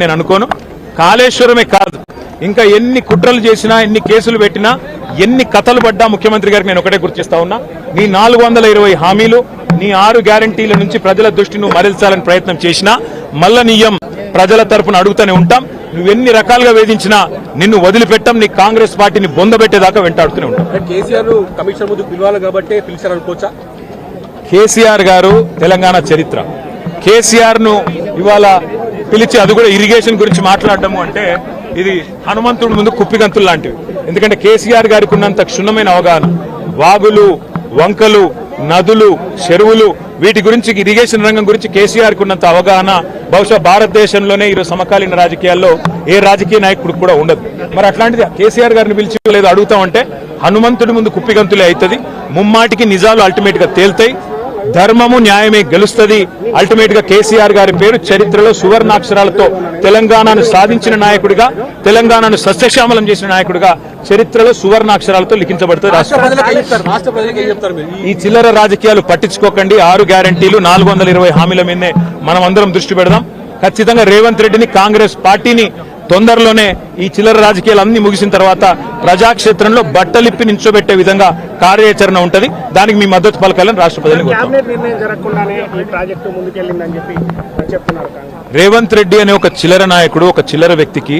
నేను అనుకోను. కాళేశ్వరమే కాదు, ఇంకా ఎన్ని కుట్రలు చేసినా, ఎన్ని కేసులు పెట్టినా, ఎన్ని కథలు పడ్డా ముఖ్యమంత్రి గారికి నేను ఒకటే గుర్తిస్తా ఉన్నా, నీ 420 హామీలు, నీ 6 గ్యారంటీల నుంచి ప్రజల దృష్టి నువ్వు మరల్చాలని ప్రయత్నం చేసినా మళ్ళా నీయం ప్రజల తరపున అడుగుతూనే ఉంటాం. నువ్వెన్ని రకాలుగా వేధించినా నిన్ను వదిలిపెట్టం. నీ కాంగ్రెస్ పార్టీని బొందబెట్టేదాకా వెంటాడుతూనే ఉంటాం. కేసీఆర్ కమిషన్ ముందు పిలవాలి కాబట్టి పిలిచారనుకోవచ్చా? కేసీఆర్ గారు తెలంగాణ చరిత్ర. కేసీఆర్ ను ఇవాళ పిలిచి అది కూడా ఇరిగేషన్ గురించి మాట్లాడటము అంటే ఇది హనుమంతుడి ముందు కుప్పిగంతులు లాంటివి. ఎందుకంటే కేసీఆర్ గారికి ఉన్నంత క్షుణ్ణమైన అవగాహన, వాగులు, వంకలు, నదులు, చెరువులు, వీటి గురించి, ఇరిగేషన్ రంగం గురించి కేసీఆర్ కు ఉన్నంత అవగాహన బహుశా భారతదేశంలోనే ఈరోజు సమకాలీన రాజకీయాల్లో ఏ రాజకీయ నాయకుడు కూడా ఉండదు. మరి అట్లాంటిది కేసీఆర్ గారిని పిలిచి లేదు అడుగుతామంటే హనుమంతుడి ముందు కుప్పిగంతులే అవుతుంది. ముమ్మాటికి నిజాలు అల్టిమేట్ గా తేల్తాయి. ధర్మము న్యాయమే గెలుస్తుంది. అల్టిమేట్ గా కేసీఆర్ గారి పేరు చరిత్రలో సువర్ణాక్షరాలతో తెలంగాణను సాధించిన నాయకుడిగా, తెలంగాణను సస్యశ్యామలం చేసిన నాయకుడిగా చరిత్రలో సువర్ణాక్షరాలతో లిఖించబడుతుంది. ఈ చిల్లర రాజకీయాలు పట్టించుకోకండి. 6 గ్యారంటీలు, 420 హామీల మీదనే మనం అందరం దృష్టి పెడదాం. ఖచ్చితంగా రేవంత్ రెడ్డిని, కాంగ్రెస్ పార్టీని తొందరలోనే ఈ చిల్లర రాజకీయాలు అన్ని ముగిసిన తర్వాత ప్రజాక్షేత్రంలో బట్టలిప్పి నించోబెట్టే విధంగా కార్యాచరణ ఉంటది. దానికి మీ మద్దతు పలకాలని రాష్ట్ర ప్రజలకు. రేవంత్ రెడ్డి అనే ఒక చిల్లర నాయకుడు, ఒక చిల్లర వ్యక్తికి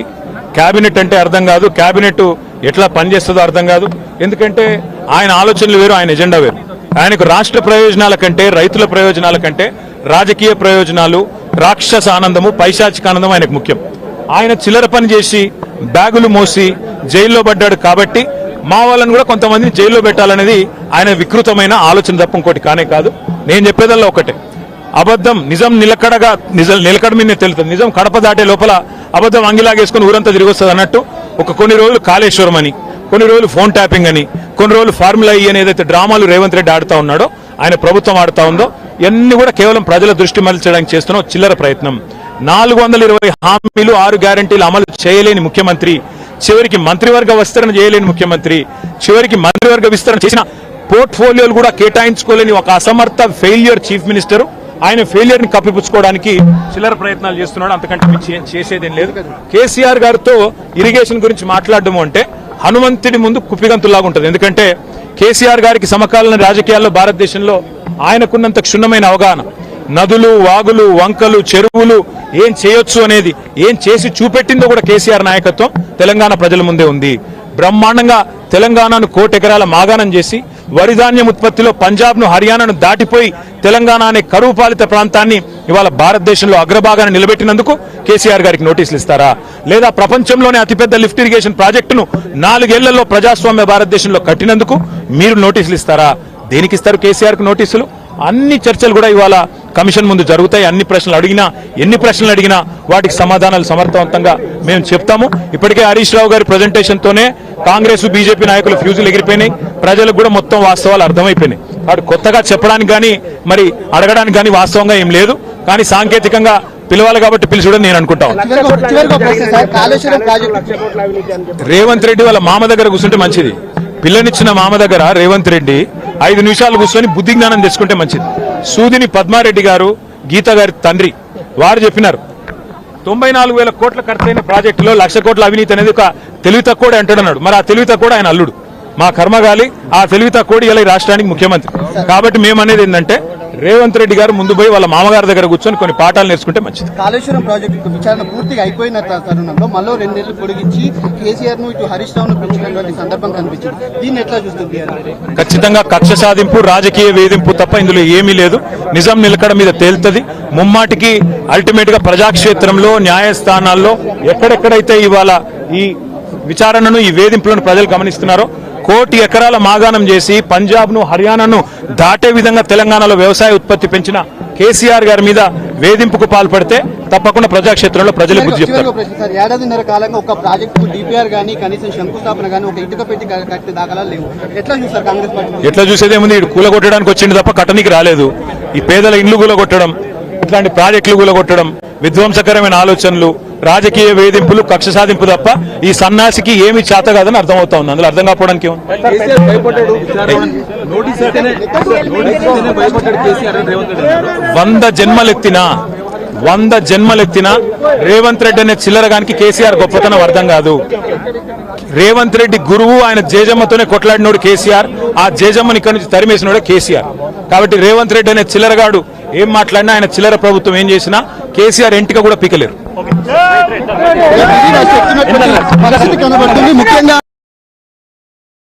కేబినెట్ అంటే అర్థం కాదు, కేబినెట్ ఎట్లా పనిచేస్తుందో అర్థం కాదు. ఎందుకంటే ఆయన ఆలోచనలు వేరు, ఆయన ఎజెండా వేరు. ఆయనకు రాష్ట్ర ప్రయోజనాల కంటే, రైతుల ప్రయోజనాల కంటే రాజకీయ ప్రయోజనాలు, రాక్షస ఆనందము, పైశాచిక ఆనందం ఆయనకు ముఖ్యం. ఆయన చిల్లర పని చేసి బ్యాగులు మోసి జైల్లో పడ్డాడు కాబట్టి మా వాళ్ళని కూడా కొంతమందిని జైల్లో పెట్టాలనేది ఆయన వికృతమైన ఆలోచన తప్ప ఇంకోటి కానే కాదు. నేను చెప్పేదల్లా ఒకటే, అబద్ధం నిజం నిలకడ మీదనే తెలుస్తుంది. నిజం కడప దాటే లోపల అబద్ధం అంగిలాగేసుకుని ఊరంతా తిరిగి వస్తుంది అన్నట్టు కొన్ని రోజులు కాళేశ్వరం అని, కొన్ని రోజులు ఫోన్ ట్యాపింగ్ అని, కొన్ని రోజులు ఫార్ములా ఈ అని ఏదైతే డ్రామాలు రేవంత్ రెడ్డి ఆడుతా ఉన్నాడో, ఆయన ప్రభుత్వం ఆడుతా ఉందో, ఇవన్నీ కూడా కేవలం ప్రజల దృష్టి మరల్చడానికి చేస్తున్న చిల్లర ప్రయత్నం. 420 హామీలు, 6 గ్యారంటీలు అమలు చేయలేని ముఖ్యమంత్రి, చివరికి మంత్రివర్గ విస్తరణ చేయలేని ముఖ్యమంత్రి, చివరికి మంత్రివర్గ విస్తరణ చేసిన పోర్ట్ఫోలియోలు కూడా కేటాయించుకోలేని ఒక అసమర్థ ఫెయిల్యూర్ చీఫ్ మినిస్టర్. ఆయన ఫెయిల్యూర్ ని కప్పిపుచ్చుకోవడానికి చిల్లర ప్రయత్నాలు చేస్తున్నాడు. అంతకంటే చేసేదేం లేదు. కేసీఆర్ గారితో ఇరిగేషన్ గురించి మాట్లాడడం అంటే హనుమంతుడి ముందు కుప్పిగంతులాగా ఉంటుంది. ఎందుకంటే కేసీఆర్ గారికి సమకాలీన రాజకీయాల్లో భారతదేశంలో ఆయనకున్నంత క్షుణ్ణమైన అవగాహన, నదులు, వాగులు, వంకలు, చెరువులు ఏం చేయొచ్చు అనేది, ఏం చేసి చూపెట్టిందో కూడా కేసీఆర్ నాయకత్వం తెలంగాణ ప్రజల ముందే ఉంది. బ్రహ్మాండంగా తెలంగాణను 1 కోటి ఎకరాల మాగాణం చేసి వరిధాన్యం ఉత్పత్తిలో పంజాబ్ను, హర్యానాను దాటిపోయి తెలంగాణ అనే కరువు పాలిత ప్రాంతాన్ని ఇవాళ భారతదేశంలో అగ్రభాగాన్ని నిలబెట్టినందుకు కేసీఆర్ గారికి నోటీసులు ఇస్తారా? లేదా ప్రపంచంలోనే అతిపెద్ద లిఫ్ట్ ఇరిగేషన్ ప్రాజెక్టును 4 ఏళ్లలో ప్రజాస్వామ్య భారతదేశంలో కట్టినందుకు మీరు నోటీసులు ఇస్తారా? దేనికి ఇస్తారు కేసీఆర్ కు నోటీసులు? అన్ని చర్చలు కూడా ఇవాళ కమిషన్ ముందు జరుగుతాయి. ఎన్ని ప్రశ్నలు అడిగినా వాటికి సమాధానాలు సమర్థవంతంగా మేము చెప్తాము. ఇప్పటికే హరీష్ రావు గారి ప్రజెంటేషన్ తోనే కాంగ్రెస్, బీజేపీ నాయకుల ఫ్యూజులు ఎగిరిపోయినాయి. ప్రజలకు కూడా మొత్తం వాస్తవాలు అర్థమైపోయినాయి. వాడు కొత్తగా చెప్పడానికి కానీ, మరి అడగడానికి కానీ వాస్తవంగా ఏం లేదు. కానీ సాంకేతికంగా పిలవాలి కాబట్టి పిలిచడం నేను అనుకుంటాను. రేవంత్ రెడ్డి వాళ్ళ మామ దగ్గర కూర్చుంటే మంచిది. పిల్లనిచ్చిన మామ దగ్గర రేవంత్ రెడ్డి 5 నిమిషాలు కూర్చొని బుద్ధి జ్ఞానం తెచ్చుకుంటే మంచిది. సూదిని పద్మారెడ్డి గారు, గీత గారి తండ్రి, వారు చెప్పినారు 94,000 కోట్ల ఖర్చైన ప్రాజెక్టులో 1,00,000 కోట్ల అవినీతి అనేది ఒక తెలివి తక్కువ అంటాడన్నాడు. మరి ఆ తెలివి తక్కువ ఆయన అల్లుడు, మా కర్మగాలి. ఆ తెలివి తక్కువ ఇలా ఈ రాష్ట్రానికి ముఖ్యమంత్రి. కాబట్టి మేము అనేది ఏంటంటే రేవంత్ రెడ్డి గారు ముందు పోయి వాళ్ళ మామగారి దగ్గర కూర్చొని కొన్ని పాఠాలు నేర్చుకుంటే మంచిది. కాళేశ్వరం ప్రాజెక్టు విచారణ పూర్తిగా అయిపోయిన తరుణంలో మళ్ళీ 2 నెలలు పొడిగించి కేసీఆర్ ను ఇటు హరీష్ రావును పెంచినటువంటి సందర్భం కనిపించింది. దీన్ని ఎట్లా చూస్తుంది? ఖచ్చితంగా కక్ష సాధింపు, రాజకీయ వేధింపు తప్ప ఇందులో ఏమీ లేదు. నిజం నిలకడ మీద తేలుతుంది. ముమ్మాటికి అల్టిమేట్ గా ప్రజాక్షేత్రంలో, న్యాయస్థానాల్లో ఎక్కడెక్కడైతే ఇవాళ ఈ విచారణను, ఈ వేధింపులను ప్రజలు గమనిస్తున్నారో, 1 కోటి ఎకరాల మాగాణం చేసి పంజాబ్ ను, హర్యానాను దాటే విధంగా తెలంగాణలో వ్యవసాయ ఉత్పత్తి పెంచిన కేసీఆర్ గారి మీద వేధింపుకు పాల్పడితే తప్పకుండా ప్రజాక్షేత్రంలో ప్రజలు బుద్ధి చెప్తారు. 1.5 ఏళ్ల కాలంగా ఒక ప్రాజెక్టు డిపిఆర్ గానీ, కనీసం శంకుస్థాపన గానీ, ఒక ఇటుక పెట్టి కట్టే దాఖలాలు లేవు. ఎట్లా చూస్తారు కాంగ్రెస్ పార్టీ? ఎట్లా చూసేదేముంది? ఇటు కూలగొట్టడానికి వచ్చింది తప్ప కట్టనికి రాలేదు. ఈ పేదల ఇండ్లు కూలగొట్టడం, ఇట్లాంటి ప్రాజెక్టులు కూలగొట్టడం, విధ్వంసకరమైన ఆలోచనలు, రాజకీయ వేధింపులు, కక్ష సాధింపు తప్ప ఈ సన్నాసికి ఏమి చేత కాదని అర్థమవుతా ఉంది. అందులో అర్థం కాకపోవడానికి 100 జన్మలెత్తినా 100 జన్మలెత్తినా రేవంత్ రెడ్డి అనే చిల్లరగానికి కేసీఆర్ గొప్పతనం అర్థం కాదు. రేవంత్ రెడ్డి గురువు, ఆయన జేజమ్మతోనే కొట్లాడినోడు కేసీఆర్, ఆ జేజమ్మని ఇక్కడి నుంచి తరిమేసినోడే కేసీఆర్. కాబట్టి రేవంత్ రెడ్డి అనే చిల్లరగాడు ఏం మాట్లాడినా, ఆయన చిల్లర ప్రభుత్వం ఏం చేసినా కేసీఆర్ ఎంటిక కూడా పీకలేరు. పరిస్థితి కనబడుతుంది. ముఖ్యంగా